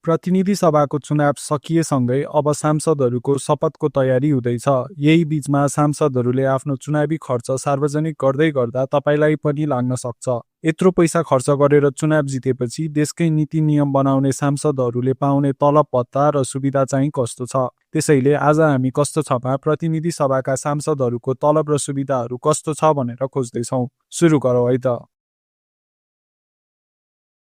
प्रतिनिधि सभाको चुनाव सकिएसँगै अब सांसदहरूको शपथको तयारी हुँदैछ। यही बीचमा सांसदहरूले आफ्नो चुनावी खर्च सार्वजनिक गर्दै गर्दा तपाईलाई पनि लाग्न सक्छ। यत्रो पैसा खर्च गरेर चुनाव जितेपछि देशकै नीति नियम बनाउने सांसदहरूले पाउने तलब भत्ता र सुविधा चाहिँ कस्तो छ? त्यसैले आज हामी कस्तो छमा प्रतिनिधि सभाका सांसदहरूको तलब र सुविधाहरू कस्तो छ भनेर खोज्दैछौँ। सुरु गरौँ है त।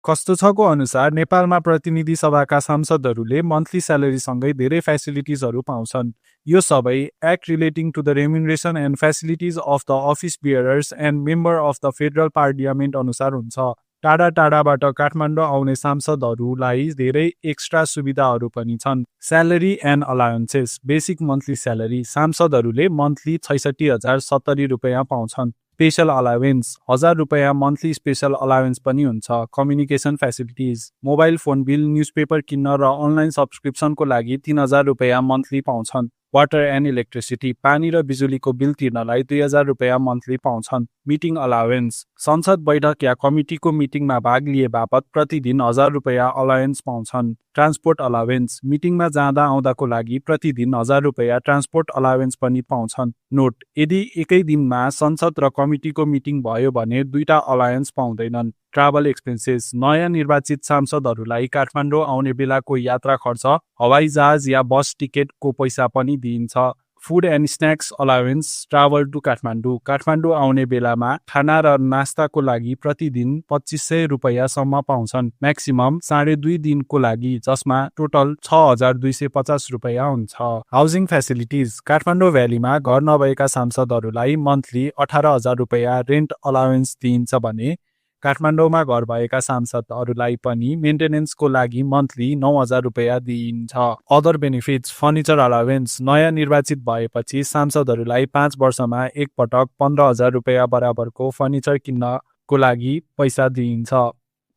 कस्तो छको अनुसार नेपालमा प्रतिनिधि सभाका सांसदहरूले मन्थली स्यालेरीसँगै धेरै फेसिलिटिजहरू पाउँछन्। यो सबै act relating to the remuneration and facilities of the office bearers and member of the federal parliament अनुसार हुन्छ। टाढा टाढाबाट काठमाडौँ आउने सांसदहरूलाई धेरै एक्स्ट्रा सुविधाहरू पनि छन्। Salary and alliances. Basic monthly salary सांसदहरूले मन्थली ६६,०७० रुपियाँ पाउँछन्। स्पेशल अलावेन्स 1000 रुपियाँ मन्थली स्पेशल अलावेन्स पनि हुन्छ। Communication facilities mobile phone bill, newspaper किन्न र अनलाइन सब्सक्रिप्सनको लागि 3000 रुपियाँ मन्थली पाउँछन्। वाटर एन्ड इलेक्ट्रिसिटी पानी र बिजुलीको बिल तिर्नलाई 2000 रुपियाँ मन्थली पाउँछन्। मिटिङ अलावेन्स संसद बैठक या कमिटीको मिटिङमा भाग लिए बापत प्रतिदिन 1000 रुपियाँ अलावेन्स पाउँछन्। ट्रान्सपोर्ट अलावेन्स मिटिङमा जाँदा आउँदाको लागि प्रतिदिन 1000 रुपियाँ ट्रान्सपोर्ट अलावेन्स पनि पाउँछन्। नोट, यदि एकै दिनमा संसद र कमिटीको मिटिङ भयो भने दुईटा अलायन्स पाउँदैनन्। ट्राभल एक्सपेन्सेस नयाँ निर्वाचित सांसदहरूलाई काठमाडौँ आउने बेलाको यात्रा खर्च, हवाईजहाज या बस टिकटको पैसा पनि दिइन्छ। Food and snacks allowance travel to Kathmandu Kathmandu आउने बेलामा खाना र नास्ताको लागि प्रतिदिन 2500 रुपियाँसम्म पाउँछन्। म्याक्सिमम 2.5 दिनको लागि, जसमा टोटल 6250 रुपियाँ हुन्छ। हाउसिङ फेसिलिटिज काठमाडौँ भ्यालीमा घर नभएका सांसदहरूलाई मन्थली 18,000 रुपियाँ रेन्ट अलावेन्स दिइन्छ भने काठमाडौँमा घर भएका सांसदहरूलाई पनि मेन्टेनेन्सको लागि मन्थली 9,000 रुपियाँ दिइन्छ। अदर बेनिफिट्स फर्निचर अलावेन्स नयाँ निर्वाचित भएपछि सांसदहरूलाई 5 वर्षमा एकपटक 15,000 रुपियाँ बराबरको फर्निचर किन्नको लागि पैसा दिइन्छ।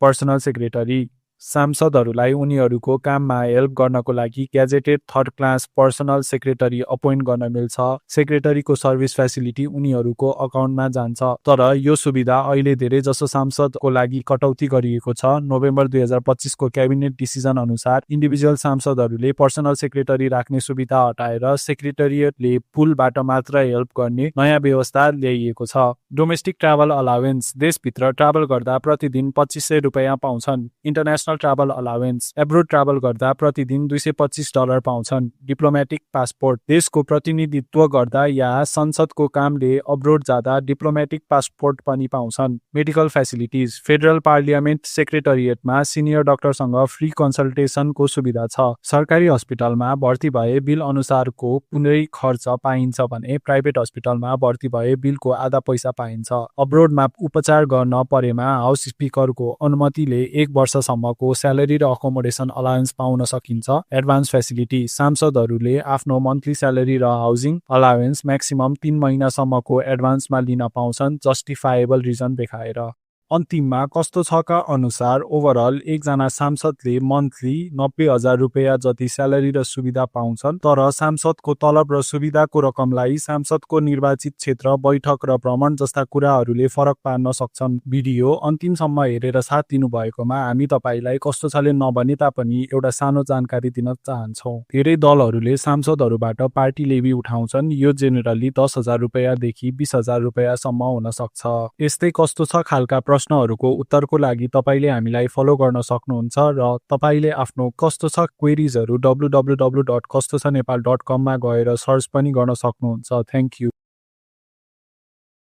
पर्सनल सेक्रेटरी सांसदहरूलाई उनीहरूको काममा हेल्प गर्नको लागि gazetted third class personal secretary appoint गर्न मिल्छ। सेक्रेटरीको सर्भिस फेसिलिटी उनीहरूको अकाउन्टमा जान्छ। तर यो सुविधा अहिले धेरै जसो सांसदको लागि कटौती गरिएको छ। नोभेम्बर 2025 को क्याबिनेट डिसिजन अनुसार इन्डिभिजुअल सांसदहरूले पर्सनल सेक्रेटरी राख्ने सुविधा हटाएर सेक्रेटरीले पुलबाट मात्र हेल्प गर्ने नयाँ व्यवस्था ल्याइएको छ। डोमेस्टिक ट्राभल अलावेन्स देशभित्र ट्राभल गर्दा प्रतिदिन 2500 रुपियाँ पाउँछन्। इन्टरनेसनल ट्राभल अलावेन्स एब्रोड ट्राभल गर्दा प्रतिदिन $225 पाउँछन्। डिप्लोमेटिक पासपोर्ट देशको प्रतिनिधित्व गर्दा या संसदको कामले अब्रोड जाँदा डिप्लोमेटिक पासपोर्ट पनि पाउँछन्। मेडिकल फेसिलिटिज फेडरल पार्लियामेन्ट सेक्रेटरिएटमा सिनियर डाक्टरसँग फ्री कन्सल्टेसनको सुविधा छ। सरकारी अस्पतालमा भर्ती भए बिल अनुसारको पुरै खर्च पाइन्छ भने प्राइभेट अस्पतालमा भर्ती भए बिलको आधा पैसा पाइन्छ। अब्रोडमा उपचार गर्न परेमा हाउस स्पिकरको अनुमतिले 1 वर्षसम्म को स्यालेरी र अकोमोडेसन अलायन्स पाउन सकिन्छ। एडभान्स फेसिलिटी सांसदहरूले आफ्नो मन्थली स्यालेरी र हाउसिङ अलायन्स म्याक्सिमम 3 महिनासम्मको एडभान्समा लिन पाउँछन्, जस्टिफाएबल रिजन देखाएर। अन्तिममा कस्तो छका अनुसार ओभरअल एकजना सांसदले मन्थली 90,000 रुपियाँ जति स्यालेरी र सुविधा पाउँछन्। तर सांसदको तलब र सुविधाको रकमलाई सांसदको निर्वाचित क्षेत्र, बैठक र भ्रमण जस्ता कुराहरूले फरक पार्न सक्छन्। भिडियो अन्तिमसम्म हेरेर साथ दिनुभएकोमा हामी तपाईलाई कस्तो छले नभने तापनि एउटा सानो जानकारी दिन चाहन्छौँ। धेरै दलहरूले सांसदहरूबाट पार्टी लेभी उठाउँछन्। यो जेनेरली 10,000 रुपियाँदेखि 20,000 रुपियाँसम्म हुन सक्छ। यस्तै कस्तो छ खालका प्रश्नहरूको उत्तरको लागि तपाईले हामीलाई फलो गर्न सक्नुहुन्छ र तपाईले आफ्नो कस्तो छ क्वेरीजहरू www.kastochhanepal.com मा गएर सर्च पनि गर्न सक्नुहुन्छ। Thank you.